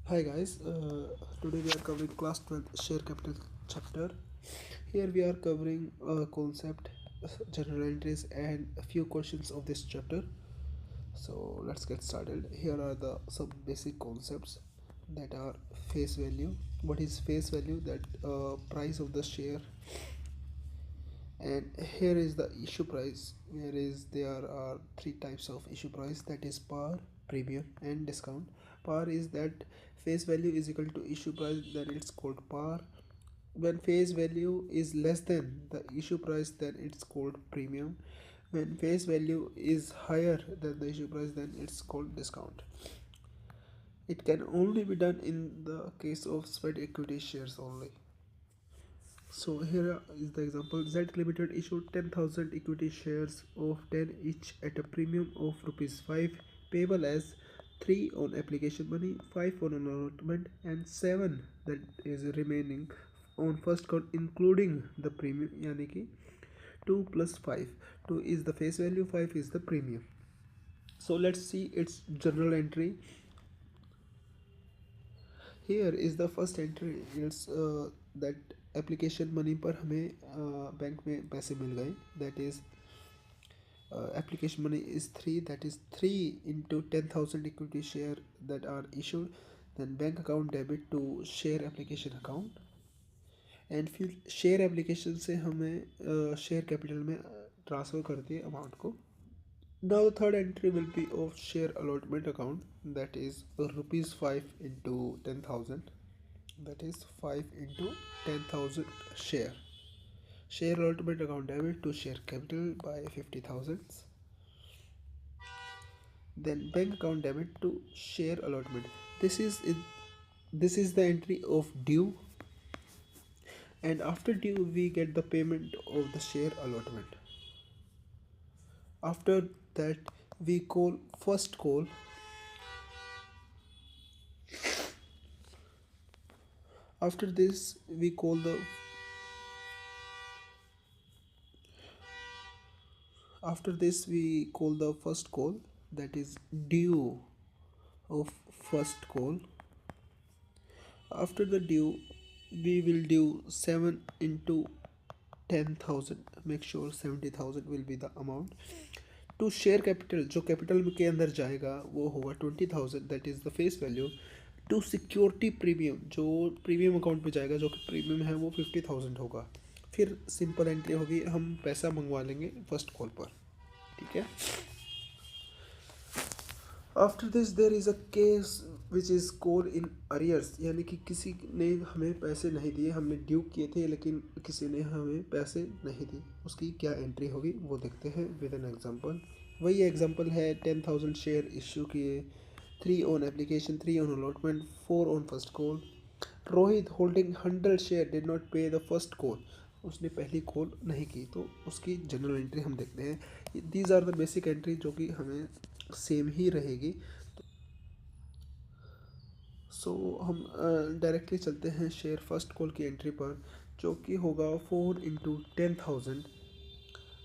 Hi guys, today we are covering class 12 share capital chapter. Here we are covering a concept, general entries and a few questions of this chapter. So let's get started. Here are the some basic concepts that are face value. What is face value? That price of the share. And here is the issue price. There are three types of issue price, that is par, premium and discount. Par is that face value is equal to issue price, then it's called par. When face value is less than the issue price, then it's called premium. When face value is higher than the issue price, then it's called discount. It can only be done in the case of sweat equity shares only. So here is the example. Z Limited issued 10,000 equity shares of 10 each at a premium of rupees 5, payable as 3 on application money, 5 on allotment and 7 that is remaining on first call including the premium, yani ki 2 plus 5. 2 is the face value, 5 is the premium. So let's see its journal entry. Here is the first entry. It's that application money पर हमें bank में पैसे मिल गए. That is application money is 3, that is 3 into 10,000 equity share that are issued. Then bank account debit to share application account. And फिर share application से हमें share capital में transfer कर दिए अमाउंट को. Now the third entry will be of share allotment account, that is rupees 5 into 10,000, that is 5 into 10,000 share. Share allotment account debit to share capital by 50,000. Then bank account debit to share allotment. This is it. This is the entry of due, and after due we get the payment of the share allotment. After that we call first call. After this we call the first call, that is due of first call. After the due we will do 7 into 10,000, make sure 70,000 will be the amount. To share capital, जो capital के अंदर जाएगा वो होगा 20,000, that is the face value. To security premium, जो premium account में जाएगा, जो कि प्रीमियम है वो 50,000 होगा. फिर सिंपल एंट्री होगी, हम पैसा मंगवा लेंगे फर्स्ट कॉल पर. ठीक है. After this there is a case which is call in arrears, यानी कि किसी ने हमें पैसे नहीं दिए, हमने ड्यू किए थे लेकिन किसी ने हमें पैसे नहीं दिए. उसकी क्या एंट्री होगी वो देखते हैं विद एन एग्जांपल. वही एग्जांपल है, 10,000 शेयर इश्यू किए, 3 on application, 3 on allotment, 4 on first call. Rohit holding 100 share did not पे द फर्स्ट कॉल, उसने पहली कॉल नहीं की, तो उसकी जनरल एंट्री हम देखते हैं. These are the basic entry जो कि हमें सेम ही रहेगी. सो हम डायरेक्टली चलते हैं शेयर फर्स्ट कॉल की एंट्री पर, जो कि होगा 4 इंटू 10,000,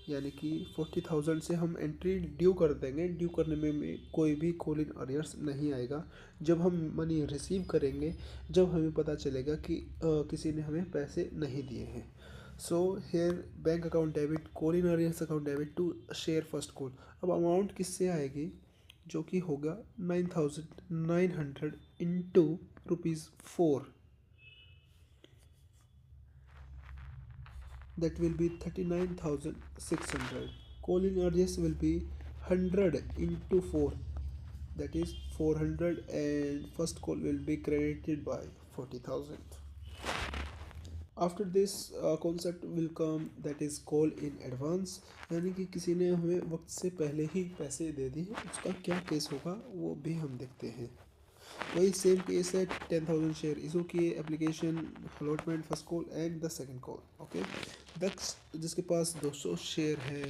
यानी कि 40,000 से हम एंट्री ड्यू कर देंगे. ड्यू करने में कोई भी कॉल इन अरियर्स नहीं आएगा. जब हम मनी रिसीव करेंगे, जब हमें पता चलेगा कि किसी ने हमें पैसे नहीं दिए हैं. So here bank account debit, call in arrears account debit to share first call. अब अमाउंट किससे आएगी, जो कि होगा 9,900 into ₹4, that will be 39,600. Call in arrears will be 100 into 4, that is 400, and first call will be credited by 40,000. After this concept will come, that is call in advance, यानी कि किसी ने हमें वक्त से पहले ही पैसे दे दिए, उसका क्या केस होगा वो भी हम देखते हैं. वही सेम केस है, 10,000 शेयर इशू किए, application, allotment, first call and the second call. Okay. Daksh जिसके पास 200 शेयर हैं,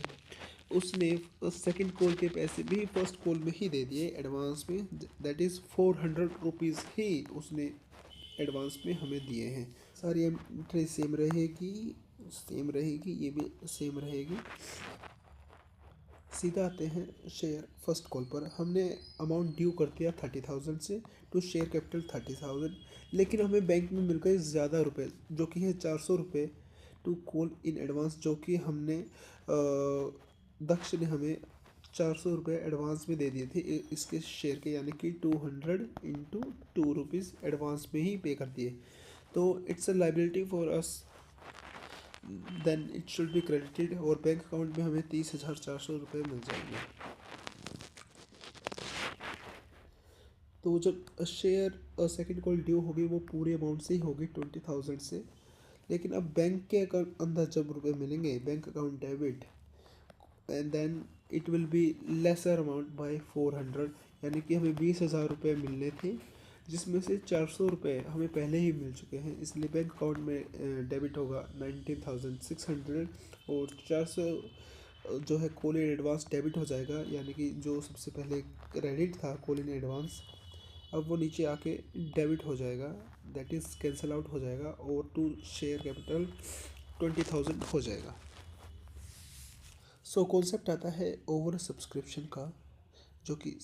उसने सेकंड कॉल के पैसे भी फर्स्ट कॉल में ही दे दिए एडवांस में, दैट इज़ 400 रुपीज़ ही उसने एडवांस में हमें दिए हैं. सारी एंट्री सेम रहेगी, ये भी सेम रहेगी. सीधा आते हैं शेयर फर्स्ट कॉल पर। हमने अमाउंट ड्यू कर दिया 30,000 से टू शेयर कैपिटल 30,000, लेकिन हमें बैंक में मिल गए ज़्यादा रुपए, जो कि है 400 रुपये टू कॉल इन एडवांस, जो कि हमने दक्ष ने हमें 400 रुपये एडवांस में दे दिए थे इसके शेयर के, यानी कि 200 इंटू ₹2 एडवांस में ही पे कर दिए। तो it's a liability for us, then it should be credited, और बैंक अकाउंट में हमें 30,400 रुपये मिल जाएंगे। तो जब शेयर सेकंड कॉल ड्यू होगी वो पूरे अमाउंट से ही होगी 20,000 से, लेकिन अब बैंक के अंदर जब रुपये मिलेंगे bank account debit, and then it will be lesser amount by 400, यानी कि हमें 20,000 रुपये मिलने थे, जिसमें से 400 रुपये हमें पहले ही मिल चुके हैं, इसलिए बैंक अकाउंट में डेबिट होगा 19,600, और 400 जो है कॉल इन एडवांस डेबिट हो जाएगा, यानी कि जो सबसे पहले क्रेडिट था कॉल इन एडवांस, अब वो नीचे आके डेबिट हो जाएगा, दैट इज़ कैंसिल आउट हो जाएगा, और टू शेयर कैपिटल 20,000 हो जाएगा। सो कॉन्सेप्ट आता है ओवर सब्सक्रिप्शन का, जो कि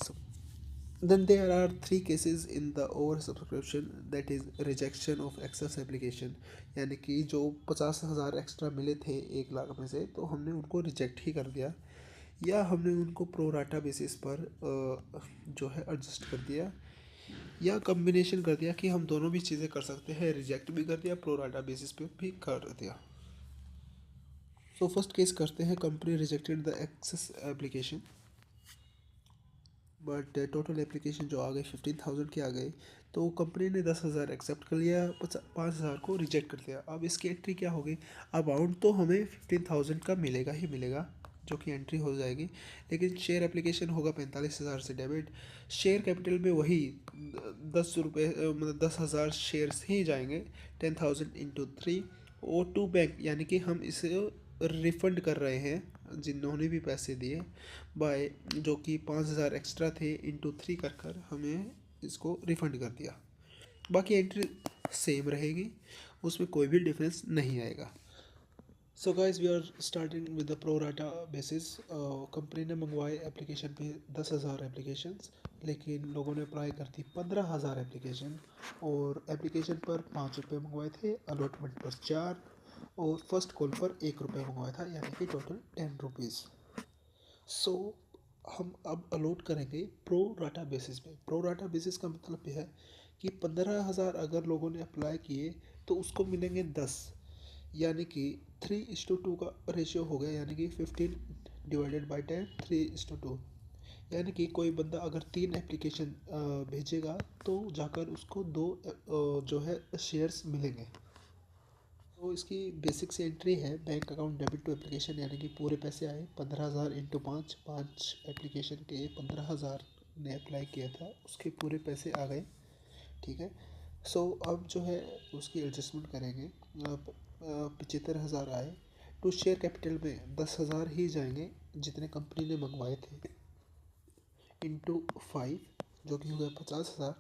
then there are three cases in the over subscription, that is rejection of excess application, यानी कि जो 50,000 एक्स्ट्रा मिले थे 1 लाख में से, तो हमने उनको रिजेक्ट ही कर दिया, या हमने उनको प्रो राटा बेसिस पर जो है एडजस्ट कर दिया, या कम्बिनेशन कर दिया, कि हम दोनों भी चीज़ें कर सकते हैं, रिजेक्ट भी कर दिया, प्रो राटा बेसिस पे भी कर दिया। सो फर्स्ट केस करते हैं, company rejected the excess application, but total application जो आ गए 15,000 के आ गए, तो कंपनी ने 10,000 एक्सेप्ट कर लिया, 5,000 को रिजेक्ट कर दिया। अब इसकी एंट्री क्या होगी, अमाउंट तो हमें 15,000 का मिलेगा ही मिलेगा, जो कि एंट्री हो जाएगी, लेकिन शेयर एप्लीकेशन होगा 45,000 से डेबिट, शेयर कैपिटल में वही 10 रुपये मतलब 10,000 शेयर्स ही जाएंगे, 10,000 इंटू 3, और टू बैंक, यानी कि हम इसे रिफंड कर रहे हैं जिन्होंने भी पैसे दिए, बाय जो कि 5,000 एक्स्ट्रा थे इंटू 3 कर हमें इसको रिफ़ंड कर दिया। बाकी एंट्री सेम रहेगी, उसमें कोई भी डिफरेंस नहीं आएगा। So guys we are starting with the pro rata basis. Company ने मंगवाए एप्लीकेशन पे 10,000 एप्लीकेशंस, लेकिन लोगों ने अप्लाई कर दी 15,000 एप्लीकेशन, और एप्लीकेशन पर ₹5 मंगवाए थे, अलॉटमेंट पर 4, और फर्स्ट कॉल पर ₹1 मंगवाया था, यानी कि टोटल ₹10। सो हम अब अलॉट करेंगे प्रो राटा बेसिस पे। प्रो राटा बेसिस का मतलब यह है कि 15,000 अगर लोगों ने अप्लाई किए तो उसको मिलेंगे 10, यानी कि 3:2 का रेशियो हो गया, यानी कि 15 डिवाइडेड बाई 10 3:2, यानी कि कोई बंदा अगर 3 एप्लीकेशन भेजेगा तो जाकर उसको 2 जो है शेयर्स मिलेंगे। तो इसकी बेसिक सी एंट्री है, bank account debit to application, यानी कि पूरे पैसे आए 15,000 इंटू 5 एप्लीकेशन के 15,000 ने अप्लाई किया था, उसके पूरे पैसे आ गए। ठीक है। सो अब जो है उसकी एडजस्टमेंट करेंगे, 75,000 आए, टू शेयर कैपिटल में 10,000 ही जाएंगे जितने कंपनी ने मंगवाए थे, इंटू 5, जो कि हो गया 50,000,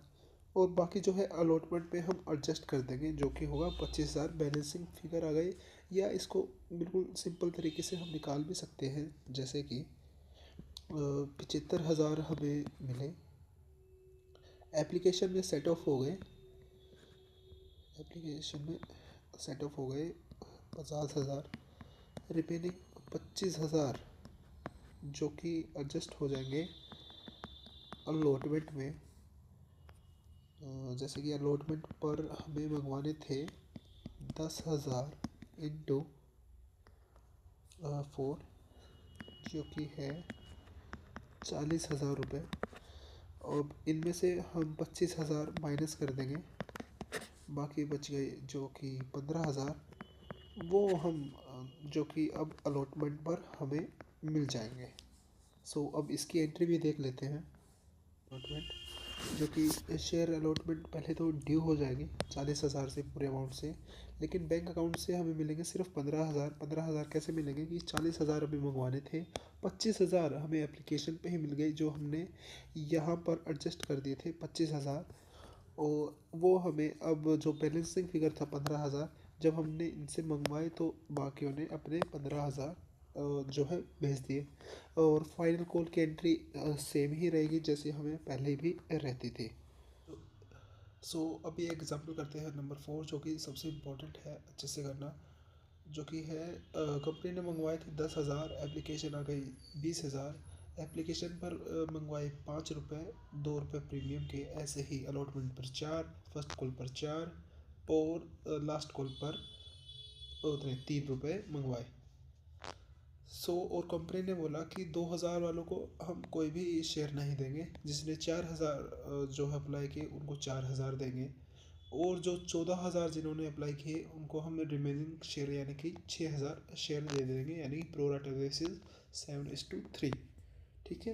और बाकी जो है अलॉटमेंट पे हम एडजस्ट कर देंगे, जो कि होगा 25,000। बैलेंसिंग फिगर आ गए, या इसको बिल्कुल सिंपल तरीके से हम निकाल भी सकते हैं, जैसे कि 75,000 हमें मिले, एप्लीकेशन में सेट ऑफ हो गए, एप्लीकेशन में सेट ऑफ हो गए 50,000, रिमेनिंग 25,000 जो कि एडजस्ट हो जाएंगे अलॉटमेंट में। जैसे कि अलॉटमेंट पर हमें मंगवाने थे 10,000 इंटू 4, जो कि है 40,000 रुपये। और इनमें से हम 25,000 माइनस कर देंगे, बाकी बच गए जो कि 15,000, वो हम जो कि अब अलॉटमेंट पर हमें मिल जाएंगे। सो अब इसकी एंट्री भी देख लेते हैं। अलॉटमेंट, जो कि शेयर अलॉटमेंट पहले तो ड्यू हो जाएगी 40,000 से पूरे अमाउंट से, लेकिन बैंक अकाउंट से हमें मिलेंगे सिर्फ 15,000। 15,000 कैसे मिलेंगे कि 40,000 हमें मंगवाने थे, 25,000 हमें एप्लीकेशन पे ही मिल गए, जो हमने यहाँ पर एडजस्ट कर दिए थे 25,000, और वो हमें अब जो बैलेंसिंग फिगर था 15,000, जब हमने इनसे मंगवाए तो बाकियों ने अपने 15,000 जो है भेज दिए। और फाइनल कॉल की एंट्री सेम ही रहेगी जैसे हमें पहले भी रहती थी। सो अभी एग्जांपल करते हैं नंबर 4, जो कि सबसे इम्पोर्टेंट है अच्छे से करना, जो कि है कंपनी ने मंगवाए थे 10,000, एप्लीकेशन आ गई 20,000। एप्लीकेशन पर मंगवाए 5 रुपये, 2 रुपये प्रीमियम के, ऐसे ही अलॉटमेंट पर 4, फर्स्ट कॉल पर 4 और लास्ट कॉल पर उतने 3 रुपये मंगवाए। और कंपनी ने बोला कि 2,000 वालों को हम कोई भी शेयर नहीं देंगे, जिसने 4,000 जो है अप्लाई किए उनको 4,000 देंगे, और जो 14,000 जिन्होंने अप्लाई किए उनको हम रिमेनिंग शेयर यानी कि 6,000 शेयर दे देंगे, यानी प्रो राटा बेसिस 7:3। ठीक है।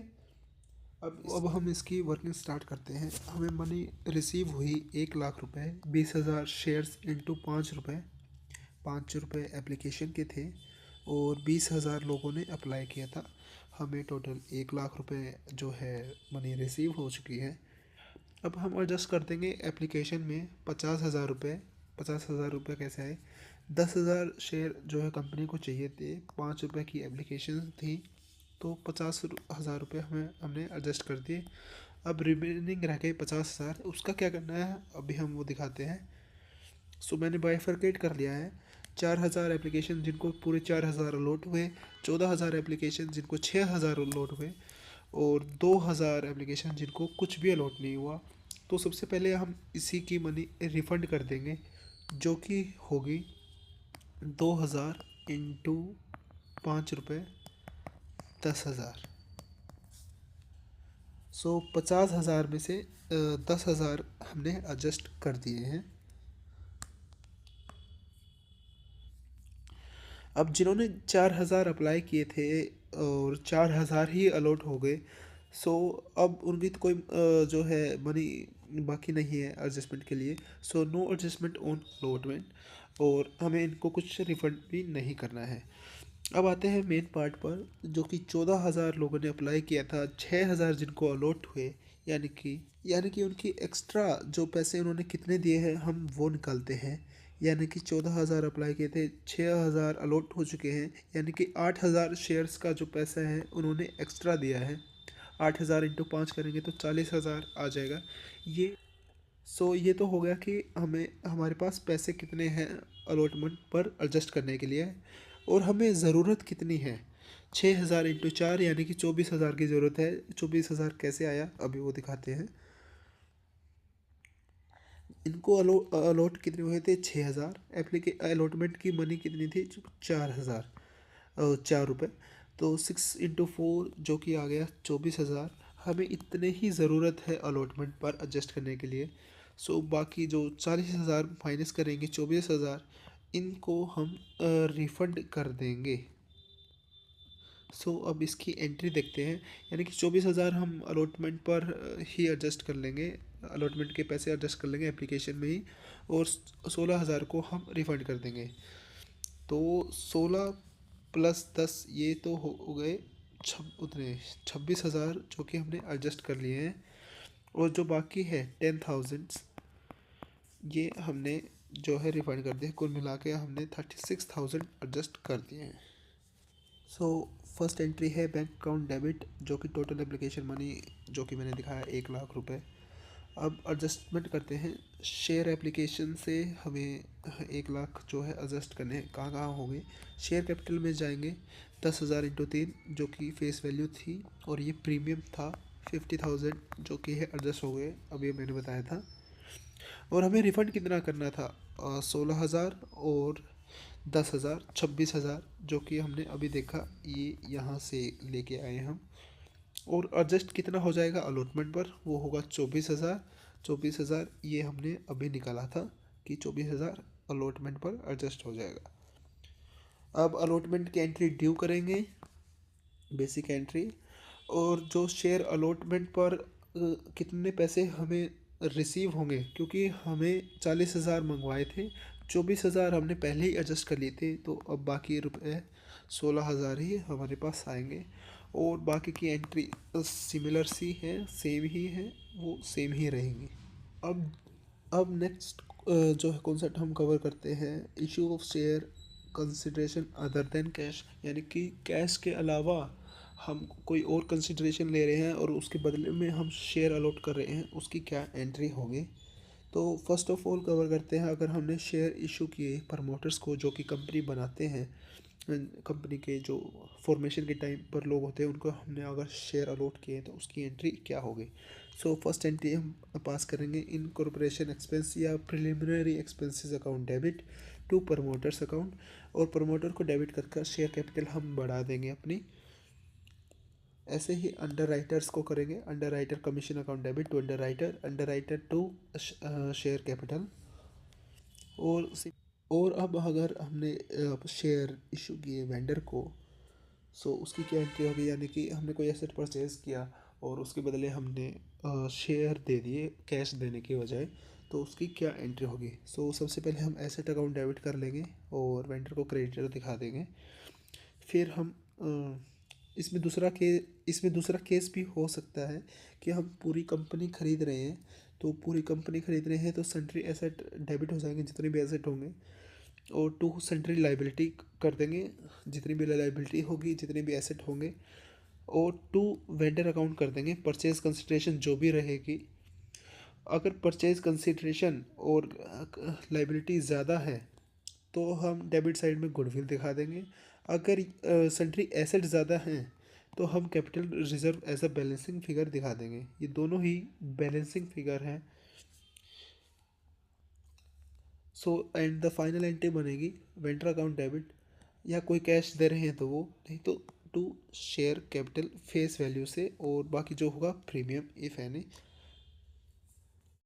अब हम इसकी वर्किंग स्टार्ट करते हैं। हमें मनी रिसीव हुई 1,00,000 रुपये, 20,000 शेयर्स इंटू 5 रुपये। 5 रुपये एप्लीकेशन के थे और 20,000 लोगों ने अप्लाई किया था। हमें टोटल 1,00,000 रुपये जो है मनी रिसीव हो चुकी है। अब हम एडजस्ट कर देंगे एप्लीकेशन में 50,000 रुपये। 50,000 रुपये कैसे आए? 10,000 शेयर जो है कंपनी को चाहिए थे, 5 रुपये की एप्लीकेशन थी, तो 50,000 रुपये हमने एडजस्ट कर दिए। अब रिमेनिंग रह गए 50,000, उसका क्या करना है अभी हम वो दिखाते हैं। मैंने बाइफरकेट कर लिया है। 4,000 एप्लीकेशन जिनको पूरे 4,000 अलॉट हुए, 14,000 एप्लीकेशन जिनको 6,000 अलॉट हुए, और 2,000 एप्लीकेशन जिनको कुछ भी अलॉट नहीं हुआ। तो सबसे पहले हम इसी की मनी रिफ़ंड कर देंगे, जो कि होगी 2,000 इंटू 5 रुपये, 10,000। 50,000 में से 10,000 हमने एडजस्ट कर दिए हैं। अब जिन्होंने 4,000 अप्लाई किए थे और 4,000 ही अलॉट हो गए, अब उनकी तो कोई जो है मनी बाकी नहीं है एडजस्टमेंट के लिए। नो एडजस्टमेंट ऑन अलॉटमेंट, और हमें इनको कुछ रिफंड भी नहीं करना है। अब आते हैं मेन पार्ट पर, जो कि 14,000 लोगों ने अप्लाई किया था, 6,000 जिनको अलॉट हुए, यानी कि उनकी एक्स्ट्रा जो पैसे उन्होंने कितने दिए हैं हम वो निकालते हैं। यानी कि 14,000 अप्लाई किए थे, 6,000 अलॉट हो चुके हैं, यानी कि 8,000 शेयर्स का जो पैसा है उन्होंने एक्स्ट्रा दिया है। 8,000 इंटू 5 करेंगे तो 40,000 आ जाएगा। ये ये तो हो गया कि हमें हमारे पास पैसे कितने हैं अलॉटमेंट पर एडजस्ट करने के लिए, और हमें ज़रूरत कितनी है। 6,000 इंटू 4 यानी कि 24,000 की ज़रूरत है। 24,000 कैसे आया अभी वो दिखाते हैं। इनको अलॉट कितने हुए थे? 6,000। अलॉटमेंट की मनी कितनी थी? 4,000, 4 रुपये। तो 6 इंटू 4 जो कि आ गया 24,000। हमें इतने ही ज़रूरत है अलॉटमेंट पर एडजस्ट करने के लिए। बाकी जो 40,000 माइनस करेंगे 24,000, इनको हम रिफ़ंड कर देंगे। अब इसकी एंट्री देखते हैं। यानी कि 24,000 हम अलॉटमेंट पर ही एडजस्ट कर लेंगे, अलॉटमेंट के पैसे एडजस्ट कर लेंगे एप्लीकेशन में ही, और 16,000 को हम रिफ़ंड कर देंगे। तो 16 प्लस 10 ये तो हो गए उतने 26,000 जो कि हमने एडजस्ट कर लिए हैं। और जो बाकी है 10,000 ये हमने जो है रिफ़ंड कर दिया। कुल मिला के हमने 36,000 एडजस्ट कर दिए हैं। फर्स्ट एंट्री है बैंक अकाउंट डेबिट, जो कि टोटल एप्लीकेशन मनी जो कि मैंने दिखाया 1,00,000 रुपये। अब एडजस्टमेंट करते हैं। शेयर एप्लीकेशन से हमें 1,00,000 जो है एडजस्ट करने हैं। कहाँ कहाँ होंगे? शेयर कैपिटल में जाएंगे, 10,000 इंटू 3 जो कि फेस वैल्यू थी, और ये प्रीमियम था 50,000 जो कि है एडजस्ट हो गए, अभी मैंने बताया था। और हमें रिफ़ंड कितना करना था? 16,000 और 10,000, 26,000 जो कि हमने अभी देखा, ये यहाँ से लेके आए हम। और एडजस्ट कितना हो जाएगा अलॉटमेंट पर? वो होगा 24,000। 24,000 ये हमने अभी निकाला था कि 24,000 अलॉटमेंट पर एडजस्ट हो जाएगा। अब अलॉटमेंट की एंट्री ड्यू करेंगे, बेसिक एंट्री, और जो शेयर अलॉटमेंट पर कितने पैसे हमें रिसीव होंगे, क्योंकि हमें 40,000 मंगवाए थे, 24,000 हमने पहले ही एडजस्ट कर लिए थे, तो अब बाकी रुपए 16,000 ही हमारे पास आएंगे। और बाकी की एंट्री सिमिलर सी है, सेम ही है, वो सेम ही रहेंगी। अब नेक्स्ट जो है कॉन्सेप्ट हम कवर करते हैं, issue of share consideration other than cash, यानी कि कैश के अलावा हम कोई और कंसिडरेशन ले रहे हैं और उसके बदले में हम शेयर अलॉट कर रहे हैं, उसकी क्या एंट्री होगी। तो फर्स्ट ऑफ ऑल कवर करते हैं, अगर हमने शेयर इशू किए प्रमोटर्स को जो कि कंपनी बनाते हैं, कंपनी के जो फॉर्मेशन के टाइम पर लोग होते हैं उनको हमने अगर शेयर अलॉट किए तो उसकी एंट्री क्या होगी। सो फर्स्ट एंट्री हम पास करेंगे इनकॉर्पोरेशन एक्सपेंस या preliminary expenses account debit to promoters account, और प्रमोटर को डेबिट कर शेयर कैपिटल हम बढ़ा देंगे अपनी। ऐसे ही अंडर राइटर्स को करेंगे, underwriter commission account debit to underwriter to share capital. और और अब अगर हमने शेयर इशू किए वेंडर को, सो उसकी क्या एंट्री होगी, यानी कि हमने कोई एसेट परचेज किया और उसके बदले हमने शेयर दे दिए कैश देने की बजाय, तो उसकी क्या एंट्री होगी। सो सबसे पहले हम एसेट अकाउंट डेबिट कर लेंगे और वेंडर को क्रेडिटर दिखा देंगे। फिर हम इसमें दूसरा केस भी हो सकता है कि हम पूरी कंपनी खरीद रहे हैं, तो पूरी कंपनी खरीद रहे हैं तो सन्ड्री एसेट डेबिट हो जाएंगे, जितने भी एसेट होंगे, और टू सन्ड्री लाइबिलिटी कर देंगे, जितनी भी लाइबिलिटी होगी जितने भी एसेट होंगे, और टू वेंडर अकाउंट कर देंगे परचेज कंसिडरेशन जो भी रहेगी। अगर परचेज कंसिडरेशन और लाइबिलिटी ज़्यादा है तो हम डेबिट साइड में गुडविल दिखा देंगे। अगर सन्ड्री एसेट ज़्यादा हैं तो हम capital reserve as a balancing figure दिखा देंगे। ये दोनों ही बैलेंसिंग फिगर हैं। So and the final entry बनेगी वेंडर अकाउंट डेबिट, या कोई कैश दे रहे हैं तो वो, नहीं तो to share capital face value से, और बाकी जो होगा प्रीमियम इफ एनी।